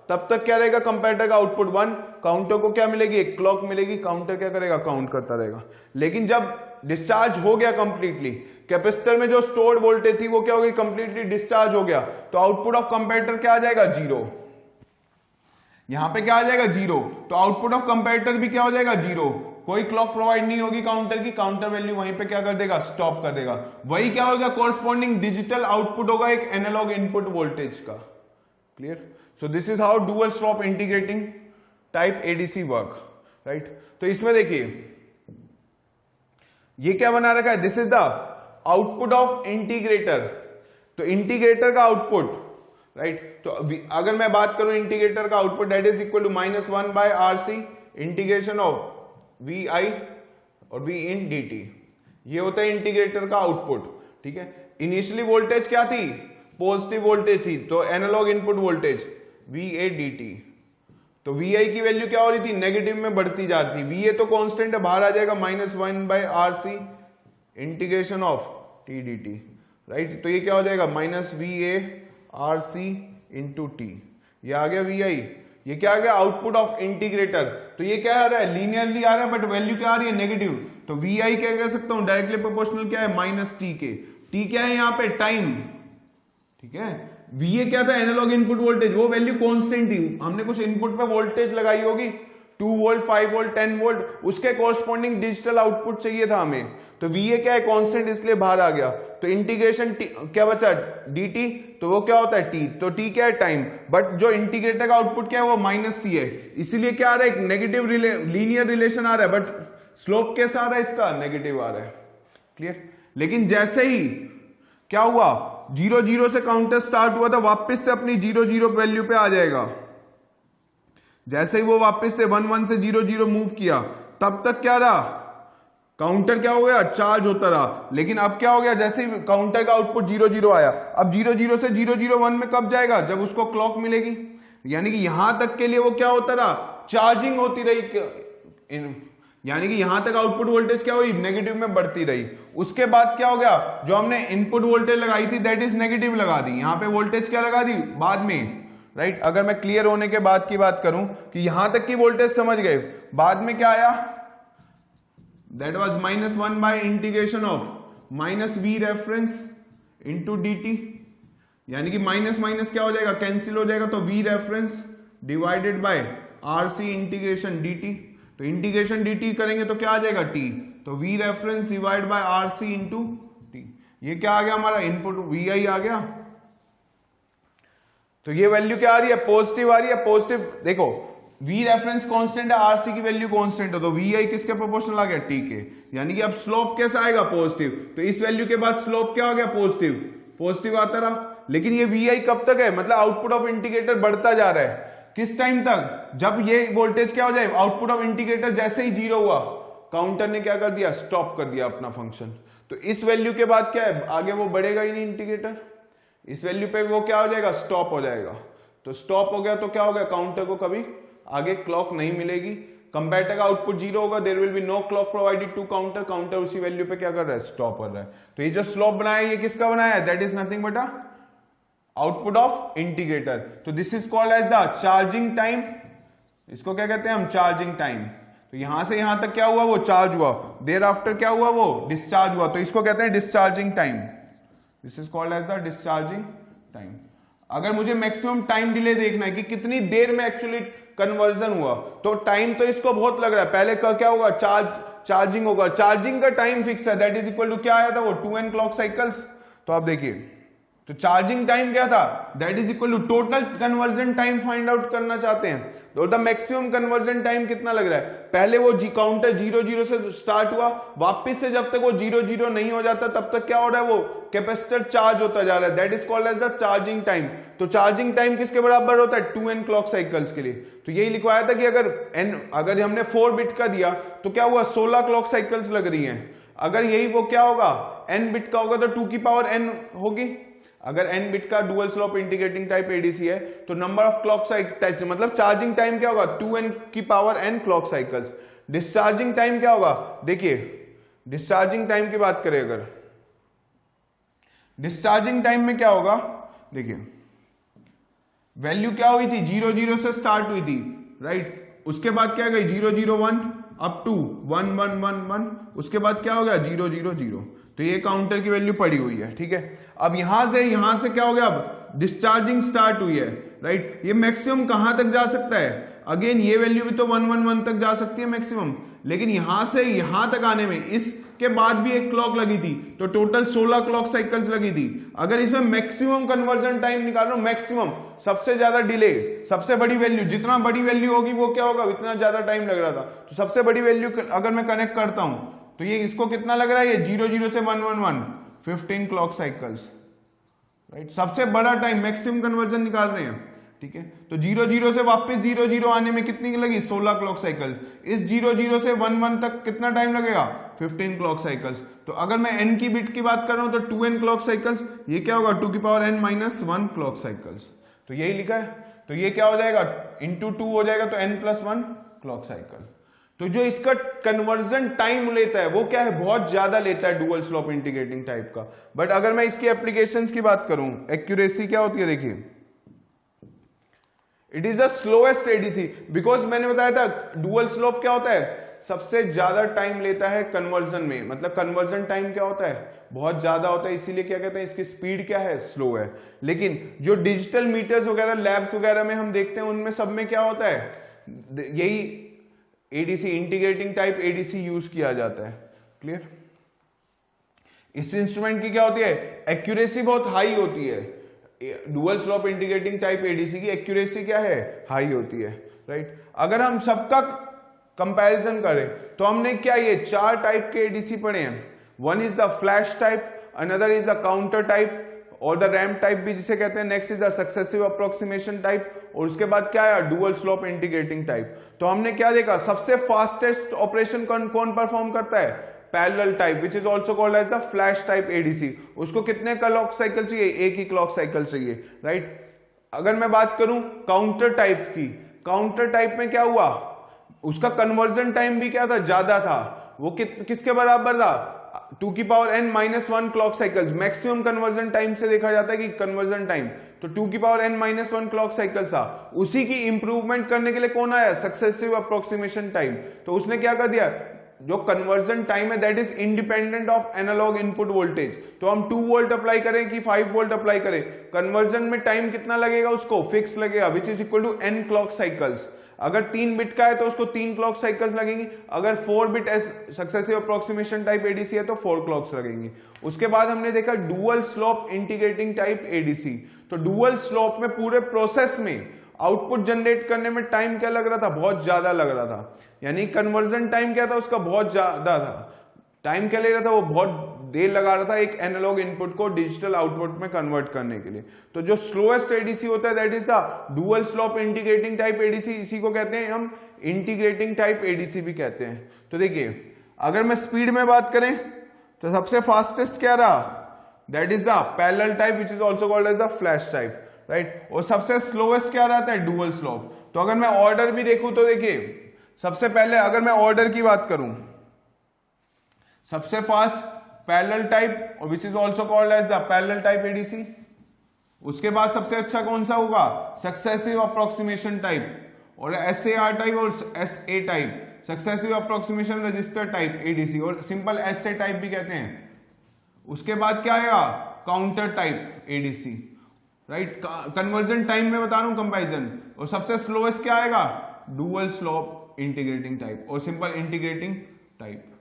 S1: तब तक क्या रहेगा, कंपैरेटर का आउटपुट 1, काउंटर को क्या मिलेगी, एक क्लॉक मिलेगी, काउंटर क्या करेगा, काउंट करता रहेगा। लेकिन जब डिस्चार्ज हो गया कंप्लीटली, कैपेसिटर में जो स्टोर्ड वोल्टेज थी वो क्या हो गई, कंप्लीटली डिस्चार्ज हो गया, तो आउटपुट ऑफ कंपैरेटर क्या आ जाएगा, 0। यहां पे क्या आ जाएगा, 0। तो आउटपुट ऑफ कंपैरेटर भी क्या हो जाएगा, 0। कोई क्लॉक प्रोवाइड नहीं होगी काउंटर की, काउंटर वैल्यू वहीं पे क्या कर देगा, स्टॉप कर देगा। वही क्या होगा, कोरस्पॉन्डिंग डिजिटल आउटपुट होगा एक एनालॉग इनपुट वोल्टेज का। Clear. So this is how dual stop integrating type ADC work, right. तो इसमें देखिए ये क्या बना रखा है, this is the output of integrator. तो इंटीग्रेटर का आउटपुट, राइट। तो अगर मैं बात करूं इंटीग्रेटर का output, that is equal to -1/RC integration of VI और V इन dt। ये होता है इंटीग्रेटर का आउटपुट, ठीक है। इनिशियली वोल्टेज क्या थी, पॉजिटिव वोल्टेज थी, तो analog input voltage VA dt। तो VI की वैल्यू क्या हो रही थी, नेगेटिव में बढ़ती जा रही थी। VA तो कांस्टेंट है, बाहर आ जाएगा -1/RC integration of T dt, right. तो ये क्या हो जाएगा, -VA/RC इंटू T। ये आ गया VI। ये क्या आ गया, आउटपुट ऑफ इंटीग्रेटर। तो ये क्या आ रहा है, लीनियरली आ रहा है, बट वैल्यू क्या आ रही है, नेगेटिव। तो VI क्या कह सकता हूं, डायरेक्टली प्रोपोर्शनल क्या है, -T के। T क्या है यहाँ पे, टाइम, ठीक है। VA क्या था, एनालॉग इनपुट वोल्टेज, वो वैल्यू कांस्टेंट थी। हमने कुछ इनपुट पे वोल्टेज लगाई होगी, 2 वोल्ट, 5 वोल्ट, 10 वोल्ट, उसके कॉरस्पॉन्डिंग डिजिटल आउटपुट चाहिए था हमें। तो VA क्या है, कांस्टेंट, इसलिए बाहर आ गया। तो इंटीग्रेशन क्या बचा, dt, तो वो क्या होता है, t। तो t क्या है, टाइम। बट जो इंटीग्रेटर का आउटपुट क्या है, वो -T है, इसीलिए क्या आ रहा है, एक नेगेटिव लीनियर रिलेशन आ रहा है, बट स्लोप कैसा आ रहा है इसका, नेगेटिव आ रहा है। क्लियर। लेकिन जैसे ही क्या हुआ, 0 से काउंटर स्टार्ट हुआ था, वापस से अपनी 0 वैल्यू पे आ जाएगा। जैसे ही वो वापस से 1 से 0 मूव किया, तब तक क्या रहा, काउंटर क्या हो गया, चार्ज होता रहा। लेकिन अब क्या हो गया, जैसे ही काउंटर का आउटपुट 0 आया, अब 0 से 001 में कब जाएगा, जब उसको क्लॉक मिलेगी। यानी कि यहां तक के लिए वो क्या होता रहा, चार्जिंग होती रही, यानी कि यहां तक आउटपुट वोल्टेज क्या हुई, नेगेटिव में बढ़ती रही। उसके बाद क्या हो गया, जो हमने इनपुट वोल्टेज लगाई थी दैट इज नेगेटिव लगा दी, यहां पे वोल्टेज क्या लगा दी बाद में, राइट। अगर मैं क्लियर होने के बाद की बात करूं कि यहां तक की वोल्टेज समझ गए, बाद में क्या आया, that was -1 bye integration of -V reference into dt। यानी कि माइनस माइनस क्या हो जाएगा, कैंसिल हो जाएगा, तो V reference divided by RC integration dt। तो इंटीग्रेशन dt करेंगे तो क्या आ जाएगा, t। तो V reference divide by RC into t। ये क्या आ गया हमारा, इनपुट VI आ गया। तो ये वैल्यू क्या आ रही है, पॉजिटिव आ रही है। पॉजिटिव देखो, V रेफरेंस कांस्टेंट है, RC की वैल्यू कांस्टेंट है, तो VI किसके प्रोपोर्शनल आ गया, T के। यानी कि अब स्लोप कैसा आएगा, पॉजिटिव। तो इस वैल्यू के बाद स्लोप क्या हो गया, पॉजिटिव, पॉजिटिव आता रहा। लेकिन ये VI कब तक है, मतलब आउटपुट ऑफ इंडिकेटर बढ़ता जा रहा है, किस टाइम तक, जब ये वोल्टेज क्या हो जाए, आउटपुट ऑफ इंडिकेटर जैसे ही 0 हुआ, काउंटर ने क्या कर दिया, स्टॉप कर दिया अपना फंक्शन। तो इस वैल्यू के बाद क्या है, आगे वो बढ़ेगा ही नहीं इंडिकेटर, इस वैल्यू पे वो क्या हो जाएगा, स्टॉप हो जाएगा। तो स्टॉप हो गया तो क्या हो गया, काउंटर को कभी आगे क्लॉक नहीं मिलेगी, कंपैरेटर का आउटपुट 0 होगा, there will be no clock provided to counter, counter उसी वैल्यू पे क्या कर रहा है, स्टॉप कर रहा है। तो ये जो स्लोप बनाया ये किसका बनाया है, that is nothing but output of indicator. तो this is called as the charging time, इसको क्या कहते हैं हम, चार्जिंग टाइम। तो यहां से यहां तक क्या हुआ, वो चार्ज हुआ, देयर आफ्टर क्या हुआ, वो डिस्चार्ज हुआ, तो इसको कहते हैं discharging time. This is called as the discharging time. अगर मुझे मैक्सिमम टाइम डिले देखना है कि कितनी देर में एक्चुअली कन्वर्जन हुआ, तो टाइम तो इसको बहुत लग रहा है, पहले का क्या होगा, चार्जिंग होगा, चार्जिंग का टाइम फिक्स है, दैट इज इक्वल टू क्या आया था, वो 2n क्लॉक साइकिल्स। तो आप देखिए, तो चार्जिंग टाइम क्या था, that is equal to total conversion time find out करना चाहते हैं, तो द मैक्सिमम कन्वर्जन टाइम कितना लग रहा है, पहले वो काउंटर 0 से स्टार्ट हुआ, वापस से जब तक वो 0 नहीं हो जाता तब तक क्या हो रहा है, वो कैपेसिटर चार्ज होता जा रहा है, that is called as the charging time. तो चार्जिंग टाइम किसके बराबर होता है, 2n क्लॉक साइकिल्स के लिए। तो यही लिखवाया था कि अगर हमने 4 बिट का दिया तो क्या हुआ, 16 क्लॉक साइकिल्स लग रही हैं। अगर यही वो क्या होगा, n बिट का होगा तो 2 की पावर n होगी। अगर n बिट का dual slope integrating type ADC है तो नंबर ऑफ क्लॉक साइकिल, मतलब चार्जिंग टाइम क्या होगा, 2n की power n clock cycles. Discharging time क्या होगा, देखिए डिस्चार्जिंग टाइम की बात करें, अगर डिस्चार्जिंग टाइम में क्या होगा, देखिए वैल्यू क्या हुई थी, 0 से स्टार्ट हुई थी, राइट, उसके बाद क्या गई 001 अप टू 1111, उसके बाद क्या हो गया 000, तो ये काउंटर की वैल्यू पड़ी हुई है, ठीक है। अब यहां से क्या हो गया, अब डिस्चार्जिंग स्टार्ट हुई है, राइट, ये मैक्सिमम कहां तक जा सकता है, अगेन ये वैल्यू भी तो 111 तक जा सकती है मैक्सिमम, लेकिन यहां से यहां तक आने में इसके बाद भी एक क्लॉक लगी थी, तो टोटल 16 क्लॉक साइकिल्स लगी थी। अगर इसमें मैक्सिमम कन्वर्जन टाइम निकाल रहा हूं, मैक्सिमम सबसे ज्यादा डिले, सबसे बड़ी वैल्यू, जितना बड़ी वैल्यू होगी वो क्या होगा, इतना ज्यादा टाइम लग रहा था, तो सबसे बड़ी वैल्यू अगर मैं कनेक्ट करता हूं तो ये इसको कितना लग रहा है, ये 0 से 111 15 क्लॉक साइकिल्स, राइट, सबसे बड़ा टाइम मैक्सिमम कन्वर्जन निकाल रहे हैं, ठीक है। तो 0 से वापस 0 आने में कितनी लगी, 16 क्लॉक साइकिल्स। इस 0 से 11 तक कितना टाइम लगेगा, 15 क्लॉक साइकिल्स। तो अगर मैं n की बिट की बात कर रहा हूं तो 2n क्लॉक साइकिल्स, ये क्या होगा 2 की power n minus 1 clock cycles. तो यही लिखा है, तो ये क्या हो जाएगा, इंटू 2 हो जाएगा, तो n प्लस 1 क्लॉक साइकिल। तो जो इसका कन्वर्जन टाइम लेता है वो क्या है, बहुत ज्यादा लेता है डुअल स्लोप इंटीग्रेटिंग टाइप का। बट अगर मैं इसकी एप्लीकेशंस की बात करूं, एक्यूरेसी क्या होती है, देखिए it is the slowest ADC, because मैंने बताया था डुअल स्लोप क्या होता है, सबसे ज्यादा टाइम लेता है कन्वर्जन में, मतलब कन्वर्जन टाइम क्या होता है, बहुत ज्यादा होता है, इसीलिए क्या कहते हैं इसकी स्पीड क्या है, स्लो है। लेकिन जो डिजिटल मीटर्स वगैरह लैब्स वगैरह में हम देखते हैं उनमें सब में क्या होता है, यही ADC integrating type ADC use किया जाता है। क्लियर, इस इंस्ट्रूमेंट की क्या होती है, एक्यूरेसी बहुत हाई होती है, dual slope integrating type ADC की एक्यूरेसी क्या है, हाई होती है, राइट। अगर हम सबका कंपैरिजन करें तो हमने क्या ये 4 टाइप के एडीसी पढ़े हैं, one is the flash type, another is the counter type और द रैम्प टाइप भी जिसे कहते हैं, next is the successive approximation type, और उसके बाद क्या है डुअल स्लोप इंटीग्रेटिंग टाइप। तो हमने क्या देखा, सबसे फास्टेस्ट ऑपरेशन कौन परफॉर्म करता है, parallel type, which is also called as the flash type ADC. उसको कितने क्लॉक साइकिल चाहिए, एक ही क्लॉक साइकिल चाहिए, राइट। अगर मैं बात करूं काउंटर टाइप की, काउंटर टाइप में क्या हुआ, उसका कन्वर्जन टाइम भी क्या था, ज्यादा था, वो किसके बराबर था, 2 की power n minus 1 clock cycles. Maximum conversion time से देखा जाता है कि कन्वर्जन टाइम, तो 2 की power n minus 1 clock cycles था। उसी की इंप्रूवमेंट करने के लिए कौन आया, सक्सेसिव अप्रोक्सीमेशन टाइम। तो उसने क्या कर दिया, जो कन्वर्जन टाइम है that is independent of analog input voltage. तो हम 2 वोल्ट अप्लाई करें कि 5 वोल्ट अप्लाई करें, कन्वर्जन में टाइम कितना लगेगा, उसको फिक्स लगेगा, which is equal to n clock cycles. अगर 3 बिट का है तो उसको 3 क्लॉक साइकिल्स लगेंगी, अगर 4 bit successive approximation type ADC है तो 4 क्लॉक्स लगेंगी। उसके बाद हमने देखा dual slope integrating type ADC. तो डुअल स्लोप में पूरे प्रोसेस में आउटपुट जनरेट करने में टाइम क्या लग रहा था, बहुत ज्यादा लग रहा था, यानी कन्वर्जन टाइम क्या था उसका बहुत ज्यादा था, टाइम क्या ले रहा था वो बहुत देर लगा रहा था एक एनालॉग इनपुट को डिजिटल आउटपुट में कन्वर्ट करने के लिए। तो जो स्लोएस्ट एडीसी होता है that is the dual slope integrating type ADC, इसी को कहते हैं हम इंटीग्रेटिंग टाइप एडीसी भी कहते हैं। तो देखिए अगर मैं स्पीड में बात करें तो सबसे फास्टेस्ट क्या रहा, that is the parallel type which is also called as the flash type, right. और सबसे स्लोएस्ट क्या रहता है, डुअल स्लोप। तो अगर मैं ऑर्डर भी देखूं तो देखिए सबसे पहले अगर मैं ऑर्डर की बात करूं, सबसे फास्ट पैरेलल टाइप और which is also called as the parallel type ADC. उसके बाद सबसे अच्छा कौन सा होगा, सक्सेसिव अप्रोक्सीमेशन टाइप, और एसएआर टाइप और SA type, successive approximation register type ADC, और सिंपल एसए टाइप भी कहते हैं। उसके बाद क्या आएगा, counter type ADC, right. Conversion time में बता रहा हूं कंपैरिजन। और सबसे स्लोएस्ट क्या आएगा, डुअल स्लोप इंटीग्रेटिंग टाइप और सिंपल इंटीग्रेटिंग टाइप।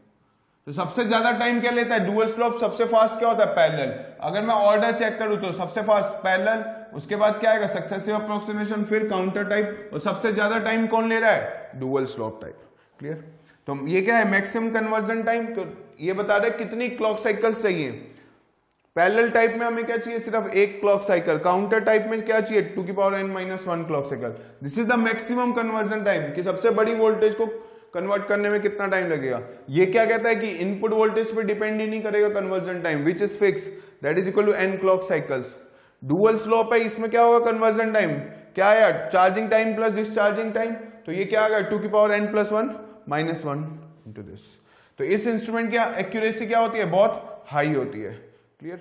S1: तो सबसे ज्यादा टाइम क्या लेता है, डुअल स्लोप। सबसे फास्ट क्या होता है, पैरेलल। अगर मैं ऑर्डर चेक करूं तो सबसे फास्ट पैरेलल, उसके बाद क्या आएगा, सक्सेसिव अप्रोक्सीमेशन, फिर काउंटर टाइप, और सबसे ज्यादा टाइम कौन ले रहा है, डुअल स्लोप टाइप। क्लियर। तो ये क्या है, मैक्सिमम कन्वर्जन टाइम। तो ये बता रहे कितनी क्लॉक साइकिल्स चाहिए। पैरेलल टाइप में हमें क्या चाहिए, सिर्फ एक क्लॉक साइकिल। काउंटर टाइप में क्या चाहिए, 2n-1 clock cycle. This is the maximum conversion time, कि सबसे बड़ी वोल्टेज को कन्वर्ट करने में कितना टाइम लगेगा। ये क्या कहता है कि इनपुट वोल्टेज पे डिपेंड ही नहीं करेगा conversion time, which is fix, that is equal to n clock cycles. Dual slope है, इसमें क्या होगा कन्वर्जन टाइम, क्या है, charging time plus discharging time. तो ये क्या आ गया, 2n+1 इनटू दिस। तो इस इंस्ट्रूमेंट की एक्यूरेसी क्या होती है, बहुत हाई होती है। क्लियर।